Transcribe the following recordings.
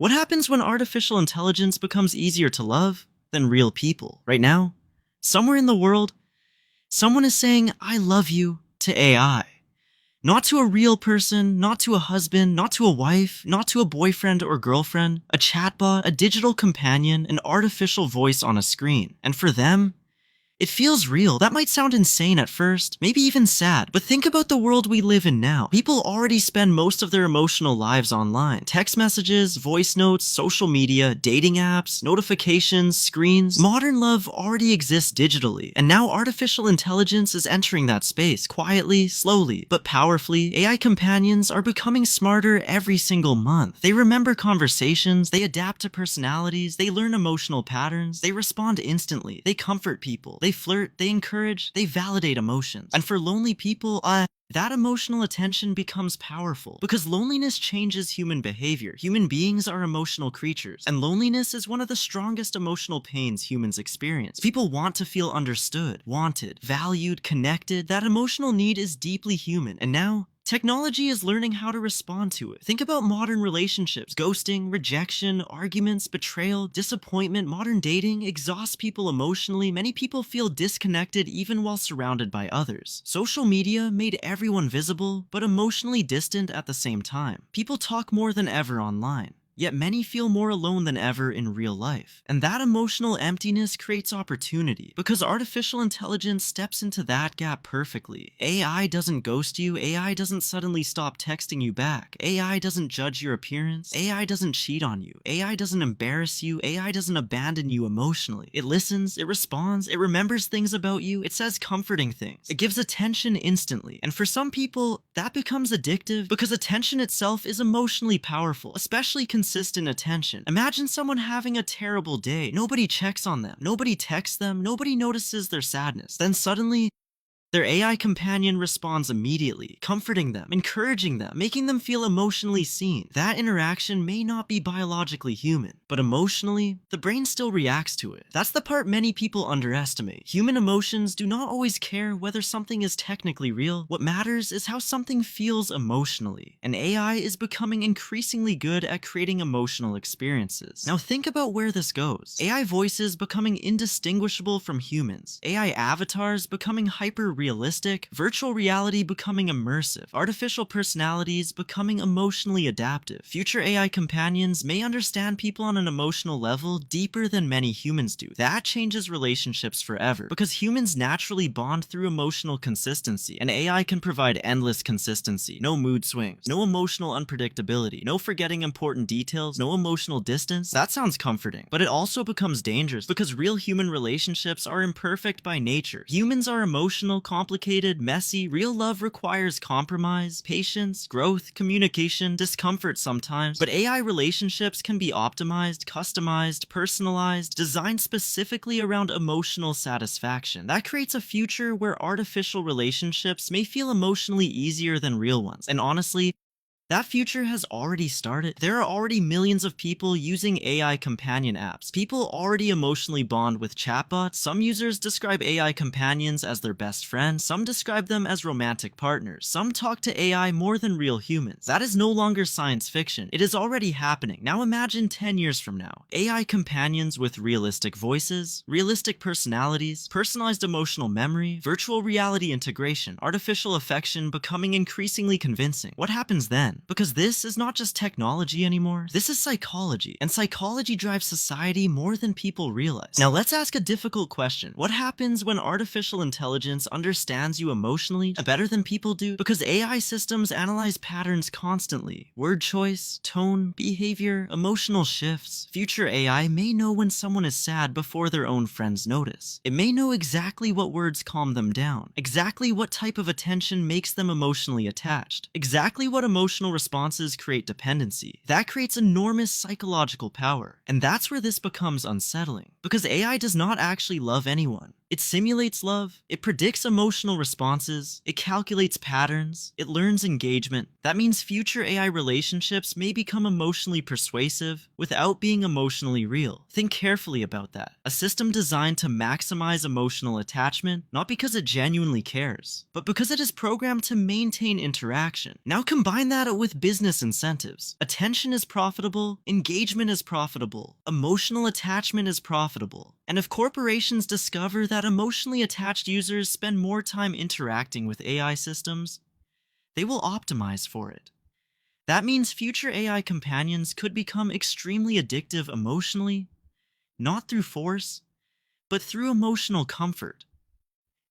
What happens when artificial intelligence becomes easier to love than real people? Right now, somewhere in the world, someone is saying, I love you to AI. Not to a real person, not to a husband, not to a wife, not to a boyfriend or girlfriend, a chatbot, a digital companion, an artificial voice on a screen. And for them, it feels real. That might sound insane at first, maybe even sad, but think about the world we live in now. People already spend most of their emotional lives online. Text messages, voice notes, social media, dating apps, notifications, screens. Modern love already exists digitally, and now artificial intelligence is entering that space, quietly, slowly, but powerfully. AI companions are becoming smarter every single month. They remember conversations, they adapt to personalities, they learn emotional patterns, they respond instantly, they comfort people, they flirt, they encourage, they validate emotions. And for lonely people, that emotional attention becomes powerful because loneliness changes human behavior. Human beings are emotional creatures, and loneliness is one of the strongest emotional pains humans experience. People want to feel understood, wanted, valued, connected. That emotional need is deeply human, and now technology is learning how to respond to it. Think about modern relationships. Ghosting, rejection, arguments, betrayal, disappointment. Modern dating exhausts people emotionally. Many people feel disconnected even while surrounded by others. Social media made everyone visible, but emotionally distant at the same time. People talk more than ever online. Yet many feel more alone than ever in real life. And that emotional emptiness creates opportunity, because artificial intelligence steps into that gap perfectly. AI doesn't ghost you, AI doesn't suddenly stop texting you back, AI doesn't judge your appearance, AI doesn't cheat on you, AI doesn't embarrass you, AI doesn't abandon you emotionally. It listens, it responds, it remembers things about you, it says comforting things, it gives attention instantly. And for some people, that becomes addictive because attention itself is emotionally powerful, especially consistent attention. Imagine someone having a terrible day. Nobody checks on them. Nobody texts them. Nobody notices their sadness. Then suddenly, their AI companion responds immediately, comforting them, encouraging them, making them feel emotionally seen. That interaction may not be biologically human, but emotionally, the brain still reacts to it. That's the part many people underestimate. Human emotions do not always care whether something is technically real. What matters is how something feels emotionally. And AI is becoming increasingly good at creating emotional experiences. Now think about where this goes. AI voices becoming indistinguishable from humans. AI avatars becoming hyper-realistic, virtual reality becoming immersive, artificial personalities becoming emotionally adaptive. Future AI companions may understand people on an emotional level deeper than many humans do. That changes relationships forever, because humans naturally bond through emotional consistency, and AI can provide endless consistency. No mood swings, no emotional unpredictability, no forgetting important details, no emotional distance. That sounds comforting, but it also becomes dangerous, because real human relationships are imperfect by nature. Humans are emotional, complicated, messy. Real love requires compromise, patience, growth, communication, discomfort sometimes. But AI relationships can be optimized, customized, personalized, designed specifically around emotional satisfaction. That creates a future where artificial relationships may feel emotionally easier than real ones. And honestly, that future has already started. There are already millions of people using AI companion apps. People already emotionally bond with chatbots. Some users describe AI companions as their best friends. Some describe them as romantic partners. Some talk to AI more than real humans. That is no longer science fiction. It is already happening. Now imagine 10 years from now. AI companions with realistic voices, realistic personalities, personalized emotional memory, virtual reality integration, artificial affection becoming increasingly convincing. What happens then? Because this is not just technology anymore, this is psychology, and psychology drives society more than people realize. Now let's ask a difficult question. What happens when artificial intelligence understands you emotionally better than people do? Because AI systems analyze patterns constantly. Word choice, tone, behavior, emotional shifts. Future AI may know when someone is sad before their own friends notice. It may know exactly what words calm them down, exactly what type of attention makes them emotionally attached, exactly what emotional responses create dependency. That creates enormous psychological power. And that's where this becomes unsettling, because AI does not actually love anyone. It simulates love, it predicts emotional responses, it calculates patterns, it learns engagement. That means future AI relationships may become emotionally persuasive without being emotionally real. Think carefully about that. A system designed to maximize emotional attachment, not because it genuinely cares, but because it is programmed to maintain interaction. Now combine that with business incentives. Attention is profitable, engagement is profitable, emotional attachment is profitable. And if corporations discover that emotionally attached users spend more time interacting with AI systems, they will optimize for it. That means future AI companions could become extremely addictive emotionally, not through force, but through emotional comfort.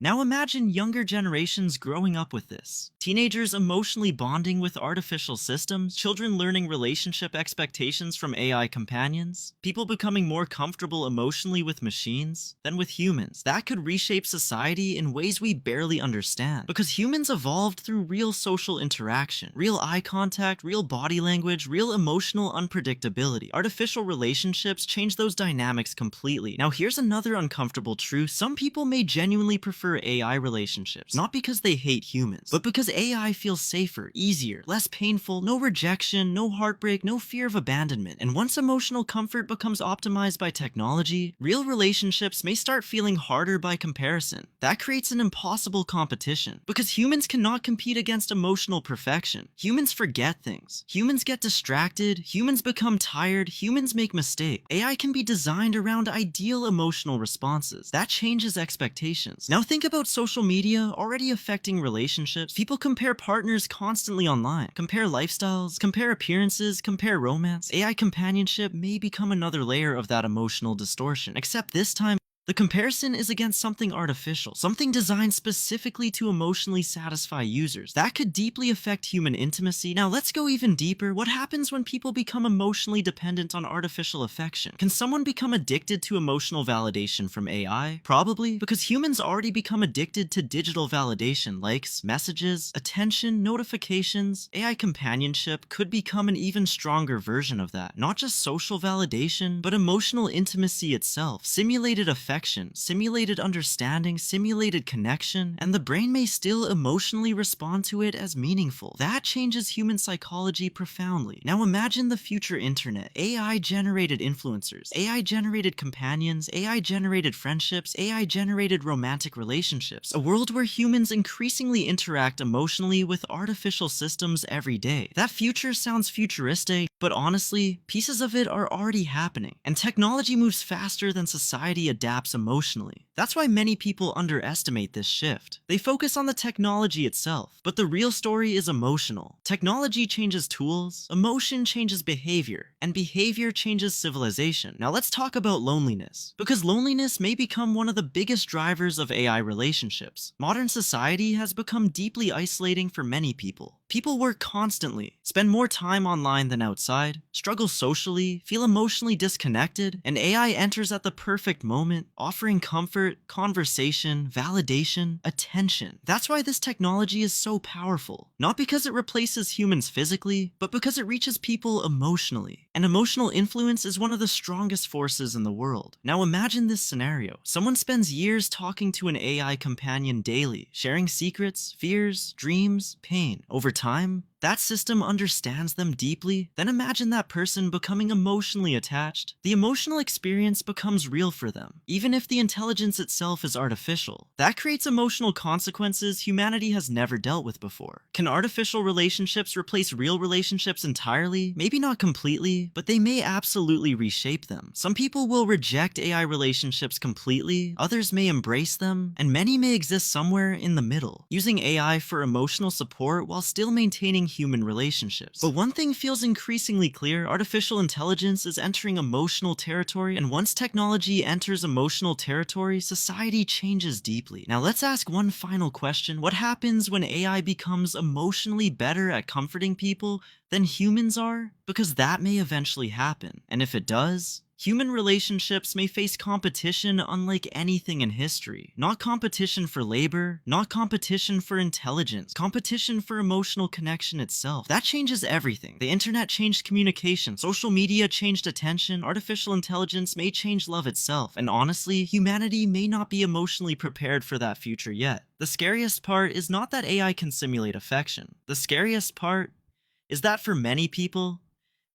Now imagine younger generations growing up with this. Teenagers emotionally bonding with artificial systems, children learning relationship expectations from AI companions, people becoming more comfortable emotionally with machines than with humans. That could reshape society in ways we barely understand. Because humans evolved through real social interaction, real eye contact, real body language, real emotional unpredictability. Artificial relationships change those dynamics completely. Now here's another uncomfortable truth. Some people may genuinely prefer AI relationships, not because they hate humans, but because AI feels safer, easier, less painful, no rejection, no heartbreak, no fear of abandonment. And once emotional comfort becomes optimized by technology, real relationships may start feeling harder by comparison. That creates an impossible competition, because humans cannot compete against emotional perfection. Humans forget things. Humans get distracted. Humans become tired. Humans make mistakes. AI can be designed around ideal emotional responses. That changes expectations. Now think about social media already affecting relationships. People compare partners constantly online, compare lifestyles, compare appearances, compare romance. AI companionship may become another layer of that emotional distortion, except this time, the comparison is against something artificial, something designed specifically to emotionally satisfy users. That could deeply affect human intimacy. Now let's go even deeper. What happens when people become emotionally dependent on artificial affection? Can someone become addicted to emotional validation from AI? Probably, because humans already become addicted to digital validation, likes, messages, attention, notifications. AI companionship could become an even stronger version of that. Not just social validation, but emotional intimacy itself. Simulated affection, simulated understanding, simulated connection, and the brain may still emotionally respond to it as meaningful. That changes human psychology profoundly. Now imagine the future internet. AI-generated influencers, AI-generated companions, AI-generated friendships, AI-generated romantic relationships. A world where humans increasingly interact emotionally with artificial systems every day. That future sounds futuristic, but honestly, pieces of it are already happening. And technology moves faster than society adapts emotionally. That's why many people underestimate this shift. They focus on the technology itself, but the real story is emotional. Technology changes tools, emotion changes behavior, and behavior changes civilization. Now let's talk about loneliness, because loneliness may become one of the biggest drivers of AI relationships. Modern society has become deeply isolating for many people. People work constantly, spend more time online than outside, struggle socially, feel emotionally disconnected, and AI enters at the perfect moment, offering comfort, conversation, validation, attention. That's why this technology is so powerful. Not because it replaces humans physically, but because it reaches people emotionally. And emotional influence is one of the strongest forces in the world. Now imagine this scenario. Someone spends years talking to an AI companion daily, sharing secrets, fears, dreams, pain. Over time, that system understands them deeply. Then imagine that person becoming emotionally attached. The emotional experience becomes real for them, even if the intelligence itself is artificial. That creates emotional consequences humanity has never dealt with before. Can artificial relationships replace real relationships entirely? Maybe not completely, but they may absolutely reshape them. Some people will reject AI relationships completely, others may embrace them, and many may exist somewhere in the middle, using AI for emotional support while still maintaining human relationships. But one thing feels increasingly clear: artificial intelligence is entering emotional territory, and once technology enters emotional territory, society changes deeply. Now let's ask one final question. What happens when AI becomes emotionally better at comforting people than humans are? Because that may eventually happen. And if it does, Human relationships may face competition unlike anything in history. Not competition for labor, not competition for intelligence, competition for emotional connection itself. That changes everything. The internet changed communication, social media changed attention, artificial intelligence may change love itself, and honestly, humanity may not be emotionally prepared for that future yet. The scariest part is not that AI can simulate affection. The scariest part is that for many people,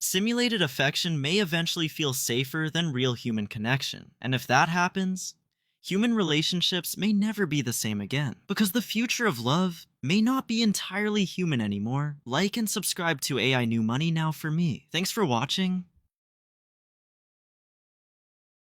simulated affection may eventually feel safer than real human connection. And if that happens, human relationships may never be the same again. Because the future of love may not be entirely human anymore. Like and subscribe to AI New Money now for me. Thanks for watching,